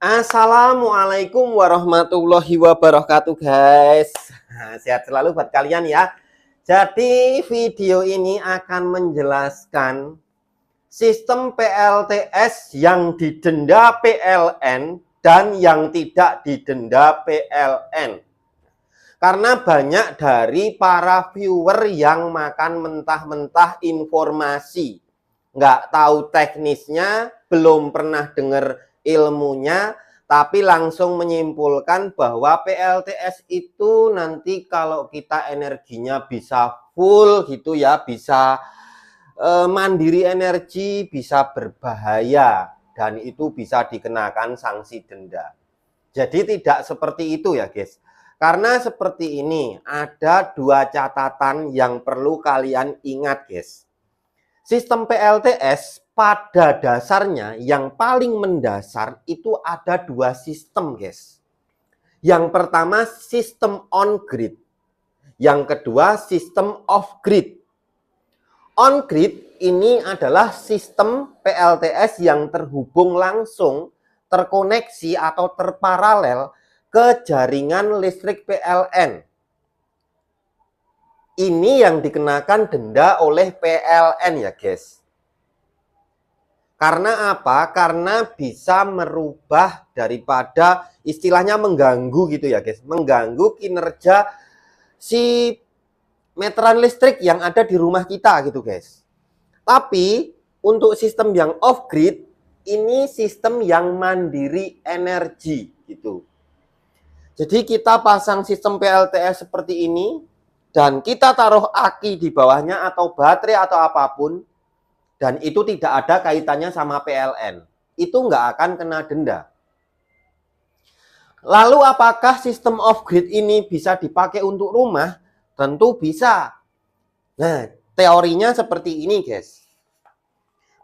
Assalamualaikum warahmatullahi wabarakatuh guys. Sehat selalu buat kalian ya. Jadi video ini akan menjelaskan sistem PLTS yang didenda PLN dan yang tidak didenda PLN. Karena banyak dari para viewer yang makan mentah-mentah informasi, nggak tahu teknisnya, belum pernah dengar ilmunya, tapi langsung menyimpulkan bahwa PLTS itu nanti kalau kita energinya bisa full gitu ya, bisa mandiri energi, bisa berbahaya, dan itu bisa dikenakan sanksi denda. Jadi tidak seperti itu ya guys. Karena seperti ini, ada dua catatan yang perlu kalian ingat guys. Sistem PLTS pada dasarnya yang paling mendasar itu ada dua sistem guys. Yang pertama sistem on-grid. Yang kedua sistem off-grid. On-grid ini adalah sistem PLTS yang terhubung langsung, terkoneksi atau terparalel ke jaringan listrik PLN. Ini yang dikenakan denda oleh PLN ya guys. Karena apa? Karena bisa merubah daripada istilahnya mengganggu gitu ya guys. Mengganggu kinerja si meteran listrik yang ada di rumah kita gitu guys. Tapi untuk sistem yang off grid, ini sistem yang mandiri energi gitu. Jadi kita pasang sistem PLTS seperti ini, dan kita taruh aki di bawahnya atau baterai atau apapun, dan itu tidak ada kaitannya sama PLN, itu nggak akan kena denda. Lalu apakah sistem off-grid ini bisa dipakai untuk rumah? Tentu bisa. Nah, teorinya seperti ini guys.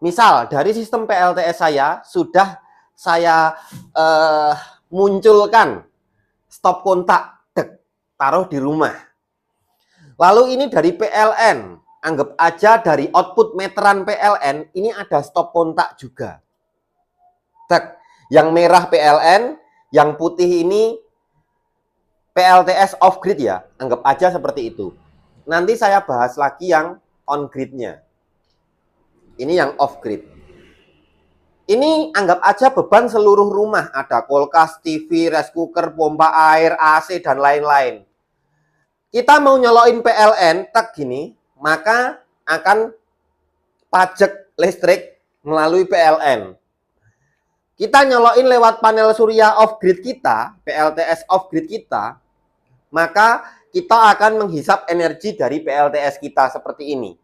Misal dari sistem PLTS saya sudah saya munculkan stop kontak, taruh di rumah. Lalu ini dari PLN, anggap aja dari output meteran PLN, ini ada stop kontak juga. Yang merah PLN, yang putih ini PLTS off grid ya, anggap aja seperti itu. Nanti saya bahas lagi yang on gridnya. Ini yang off grid. Ini anggap aja beban seluruh rumah, ada kulkas, TV, rice cooker, pompa air, AC, dan lain-lain. Kita mau nyolokin PLN, gini, maka akan pajak listrik melalui PLN. Kita nyolokin lewat panel surya off-grid kita, PLTS off-grid kita, maka kita akan menghisap energi dari PLTS kita seperti ini.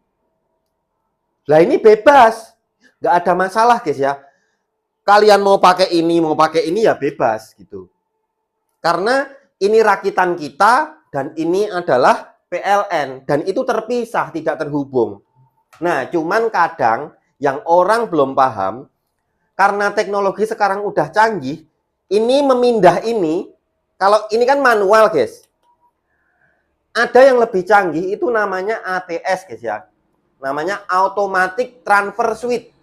Lah ini bebas, nggak ada masalah guys ya. Kalian mau pakai ini ya bebas gitu. Karena ini rakitan kita dan ini adalah PLN dan itu terpisah, tidak terhubung. Nah, cuman kadang yang orang belum paham karena teknologi sekarang udah canggih, ini memindah ini, kalau ini kan manual, guys. Ada yang lebih canggih itu namanya ATS, guys ya. Namanya Automatic Transfer Switch.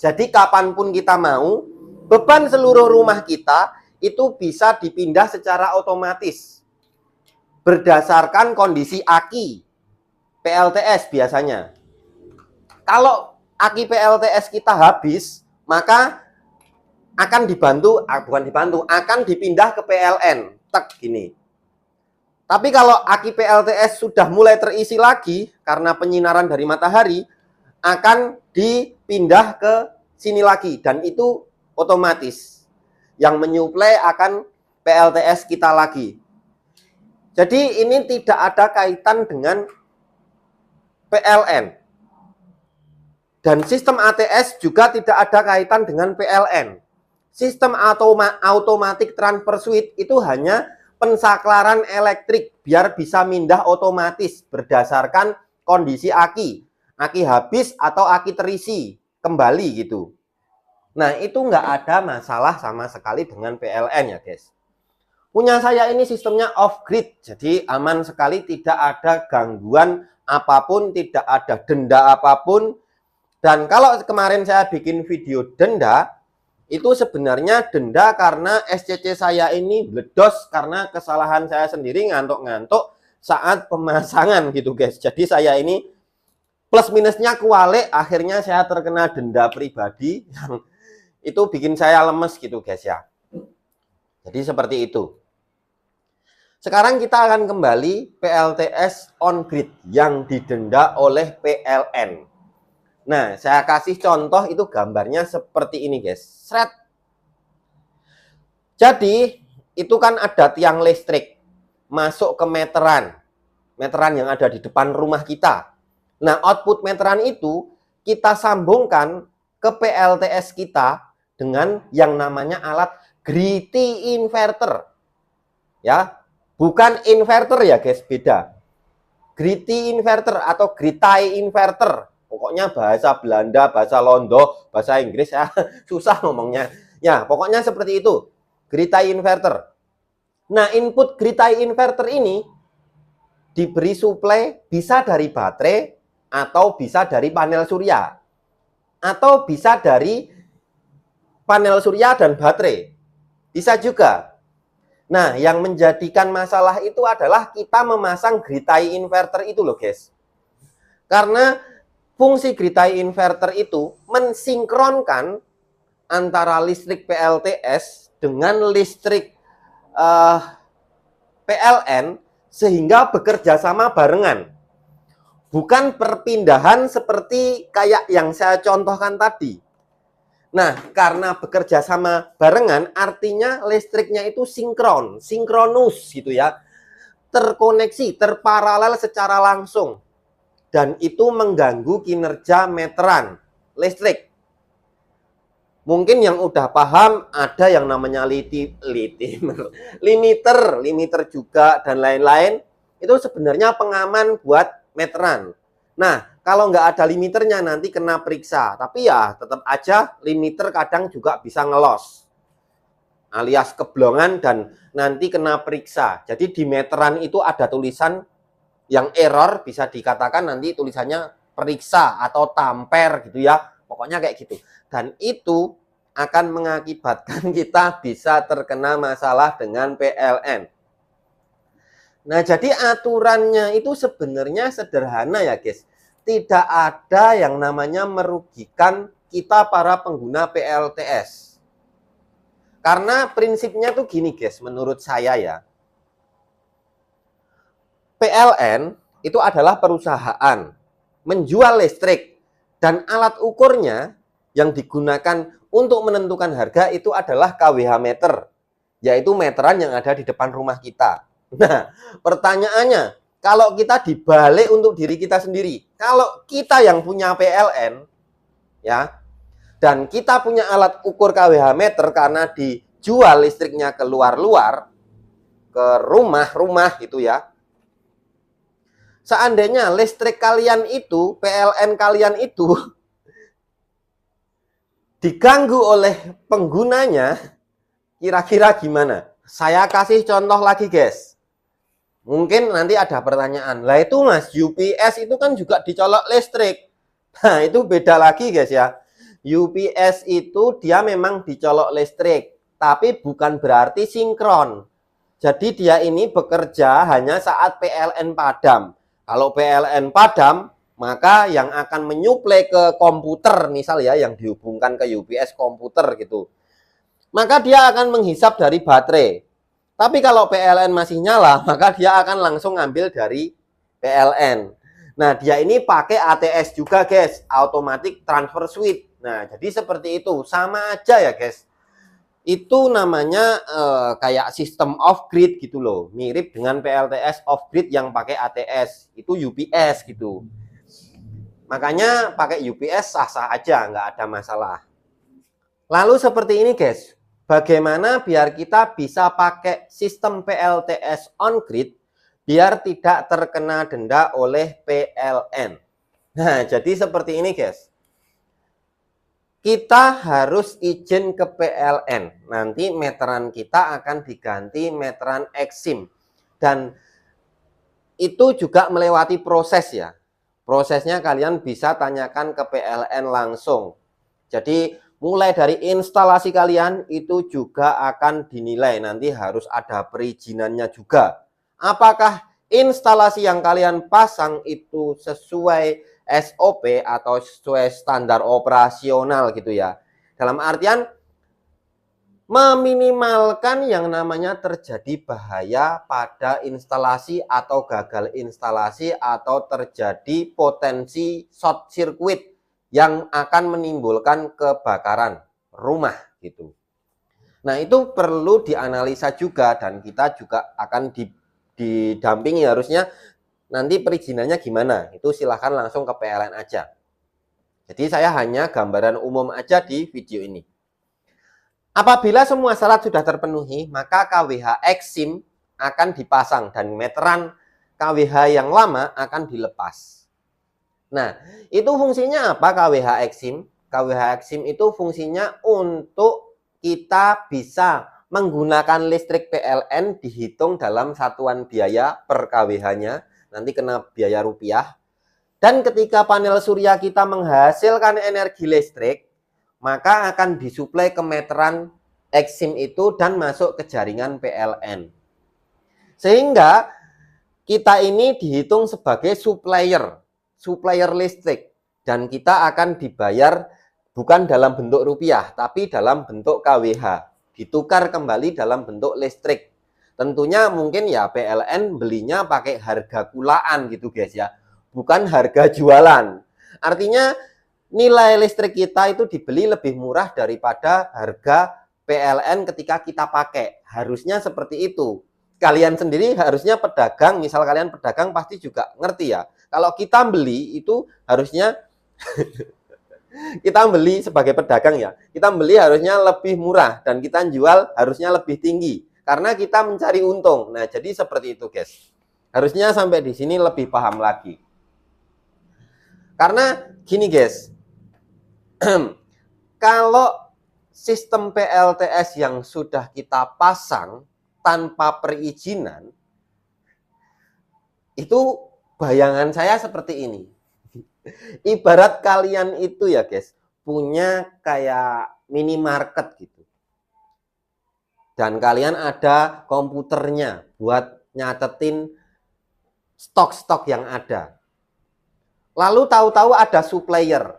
Jadi kapanpun kita mau, beban seluruh rumah kita itu bisa dipindah secara otomatis berdasarkan kondisi aki PLTS biasanya. Kalau aki PLTS kita habis, maka akan akan dipindah ke PLN. Gini. Tapi kalau aki PLTS sudah mulai terisi lagi karena penyinaran dari matahari, akan dipindah ke sini lagi dan itu otomatis. Yang menyuplai akan PLTS kita lagi. Jadi ini tidak ada kaitan dengan PLN. Dan sistem ATS juga tidak ada kaitan dengan PLN. Sistem automatic transfer switch itu hanya pensaklaran elektrik biar bisa mindah otomatis berdasarkan kondisi aki. Aki habis atau aki terisi kembali gitu. Nah itu nggak ada masalah sama sekali dengan PLN ya guys. Punya saya ini sistemnya off grid, jadi aman sekali, tidak ada gangguan apapun, tidak ada denda apapun. Dan kalau kemarin saya bikin video denda, itu sebenarnya denda karena SCC saya ini bledos karena kesalahan saya sendiri ngantuk-ngantuk saat pemasangan gitu guys. Jadi saya ini plus minusnya kualik, akhirnya saya terkena denda pribadi yang itu bikin saya lemes gitu guys ya. Jadi seperti itu. Sekarang kita akan kembali PLTS on grid yang didenda oleh PLN. Nah, saya kasih contoh itu gambarnya seperti ini guys. Sret. Jadi, itu kan ada tiang listrik masuk ke meteran. Meteran yang ada di depan rumah kita. Nah, output meteran itu kita sambungkan ke PLTS kita dengan yang namanya alat gridty inverter. Ya, bukan inverter ya guys, beda. Gridty inverter atau gridty inverter. Pokoknya bahasa Belanda, bahasa Londo, bahasa Inggris ya, susah ngomongnya. Ya, pokoknya seperti itu. Gridty inverter. Nah, input gridty inverter ini diberi suplai bisa dari baterai atau bisa dari panel surya. Atau bisa dari panel surya dan baterai. Bisa juga. Nah, yang menjadikan masalah itu adalah kita memasang gridty inverter itu loh guys. Karena fungsi gridty inverter itu mensinkronkan antara listrik PLTS dengan listrik PLN sehingga bekerja sama barengan. Bukan perpindahan seperti kayak yang saya contohkan tadi. Nah, karena bekerja sama barengan artinya listriknya itu sinkron, sinkronus gitu ya. Terkoneksi, terparalel secara langsung. Dan itu mengganggu kinerja meteran listrik. Mungkin yang udah paham ada yang namanya limiter juga dan lain-lain. Itu sebenarnya pengaman buat meteran. Nah, kalau nggak ada limiternya nanti kena periksa. Tapi ya tetap aja limiter kadang juga bisa ngelos. Alias keblongan dan nanti kena periksa. Jadi di meteran itu ada tulisan yang error, bisa dikatakan nanti tulisannya periksa atau tamper gitu ya. Pokoknya kayak gitu. Dan itu akan mengakibatkan kita bisa terkena masalah dengan PLN. Nah, jadi aturannya itu sebenarnya sederhana ya guys. Tidak ada yang namanya merugikan kita para pengguna PLTS. Karena prinsipnya tuh gini guys, menurut saya ya. PLN itu adalah perusahaan menjual listrik dan alat ukurnya yang digunakan untuk menentukan harga itu adalah kWh meter, yaitu meteran yang ada di depan rumah kita. Nah, pertanyaannya, kalau kita dibalik untuk diri kita sendiri, kalau kita yang punya PLN, ya, dan kita punya alat ukur kWh meter karena dijual listriknya ke luar-luar, ke rumah-rumah gitu ya. Seandainya listrik kalian itu, PLN kalian itu diganggu oleh penggunanya, kira-kira gimana? Saya kasih contoh lagi guys. Mungkin nanti ada pertanyaan, lah itu mas, UPS itu kan juga dicolok listrik. Nah itu beda lagi guys ya. UPS itu dia memang dicolok listrik, tapi bukan berarti sinkron. Jadi dia ini bekerja hanya saat PLN padam. Kalau PLN padam, maka yang akan menyuplai ke komputer, misal ya, yang dihubungkan ke UPS komputer gitu, maka dia akan menghisap dari baterai. Tapi kalau PLN masih nyala, maka dia akan langsung ngambil dari PLN. Nah, dia ini pakai ATS juga guys, Automatic Transfer Switch. Nah, jadi seperti itu, sama aja ya guys. Itu namanya kayak sistem off grid gitu loh, mirip dengan PLTS off grid yang pakai ATS, itu UPS gitu. Makanya pakai UPS sah-sah aja, nggak ada masalah. Lalu seperti ini guys, bagaimana biar kita bisa pakai sistem PLTS on grid biar tidak terkena denda oleh PLN. Nah, jadi seperti ini guys. Kita harus izin ke PLN. Nanti meteran kita akan diganti meteran Exim. Dan itu juga melewati proses ya. Prosesnya kalian bisa tanyakan ke PLN langsung. Jadi mulai dari instalasi kalian itu juga akan dinilai. Nanti harus ada perizinannya juga. Apakah instalasi yang kalian pasang itu sesuai SOP atau sesuai standar operasional gitu ya. Dalam artian meminimalkan yang namanya terjadi bahaya pada instalasi atau gagal instalasi atau terjadi potensi short circuit yang akan menimbulkan kebakaran rumah gitu. Nah, itu perlu dianalisa juga dan kita juga akan didampingi harusnya nanti perizinannya gimana. Itu silahkan langsung ke PLN aja. Jadi saya hanya gambaran umum aja di video ini. Apabila semua syarat sudah terpenuhi, maka KWH Exim akan dipasang dan meteran KWH yang lama akan dilepas. Nah, itu fungsinya apa KWH Exim? KWH Exim itu fungsinya untuk kita bisa menggunakan listrik PLN dihitung dalam satuan biaya per KWH-nya, nanti kena biaya rupiah. Dan ketika panel surya kita menghasilkan energi listrik, maka akan disuplai ke meteran Exim itu dan masuk ke jaringan PLN. Sehingga kita ini dihitung sebagai supplier listrik dan kita akan dibayar bukan dalam bentuk rupiah tapi dalam bentuk KWH, ditukar kembali dalam bentuk listrik. Tentunya mungkin ya PLN belinya pakai harga kulaan gitu guys ya, bukan harga jualan. Artinya nilai listrik kita itu dibeli lebih murah daripada harga PLN ketika kita pakai. Harusnya seperti itu. Kalian sendiri harusnya pedagang, misal kalian pedagang pasti juga ngerti ya. Kalau kita beli itu harusnya kita beli sebagai pedagang ya. Kita beli harusnya lebih murah dan kita jual harusnya lebih tinggi karena kita mencari untung. Nah, jadi seperti itu, guys. Harusnya sampai di sini lebih paham lagi. Karena gini, guys. Kalau sistem PLTS yang sudah kita pasang tanpa perizinan, itu bayangan saya seperti ini. Ibarat kalian itu ya guys, punya kayak minimarket gitu. Dan kalian ada komputernya buat nyatetin stok-stok yang ada. Lalu tahu-tahu ada supplier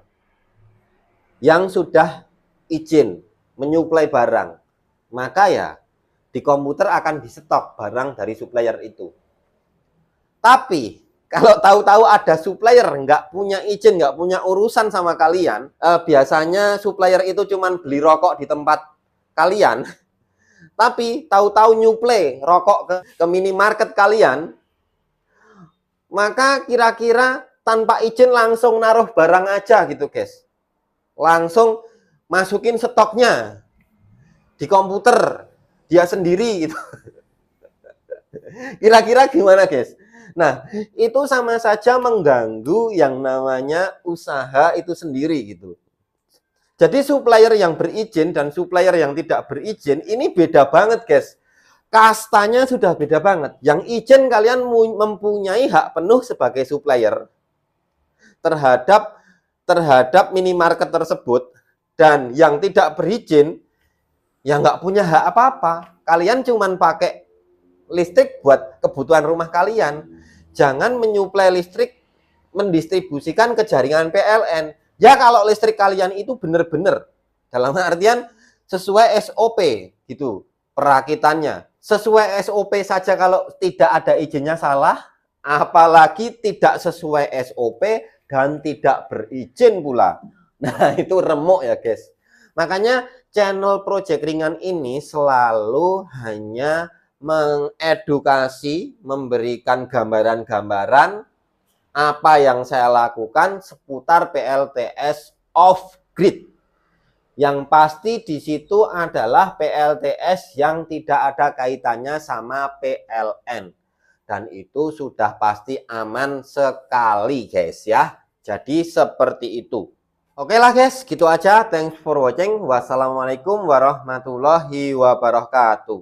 yang sudah izin menyuplai barang. Maka ya di komputer akan disetok barang dari supplier itu. Tapi kalau tahu-tahu ada supplier nggak punya izin, nggak punya urusan sama kalian, biasanya supplier itu cuman beli rokok di tempat kalian, tapi tahu-tahu nyuplai rokok ke minimarket kalian, maka kira-kira tanpa izin langsung naruh barang aja gitu guys. Langsung masukin stoknya di komputer dia sendiri gitu. Kira-kira gimana guys? Nah, itu sama saja mengganggu yang namanya usaha itu sendiri gitu. Jadi supplier yang berizin dan supplier yang tidak berizin ini beda banget guys. Kastanya sudah beda banget. Yang izin kalian mempunyai hak penuh sebagai supplier terhadap minimarket tersebut, dan yang tidak berizin ya nggak punya hak apa-apa. Kalian cuman pakai listrik buat kebutuhan rumah kalian. Jangan menyuplai listrik, mendistribusikan ke jaringan PLN. Ya kalau listrik kalian itu benar-benar dalam artian sesuai SOP gitu perakitannya. Sesuai SOP saja kalau tidak ada izinnya salah, apalagi tidak sesuai SOP dan tidak berizin pula. Nah, itu remuk ya guys. Makanya channel Project Ringan ini selalu hanya mengedukasi, memberikan gambaran-gambaran apa yang saya lakukan seputar PLTS off grid. Yang pasti di situ adalah PLTS yang tidak ada kaitannya sama PLN. Dan itu sudah pasti aman sekali guys ya. Jadi seperti itu. Oke lah guys, gitu aja. Thanks for watching. Wassalamualaikum warahmatullahi wabarakatuh.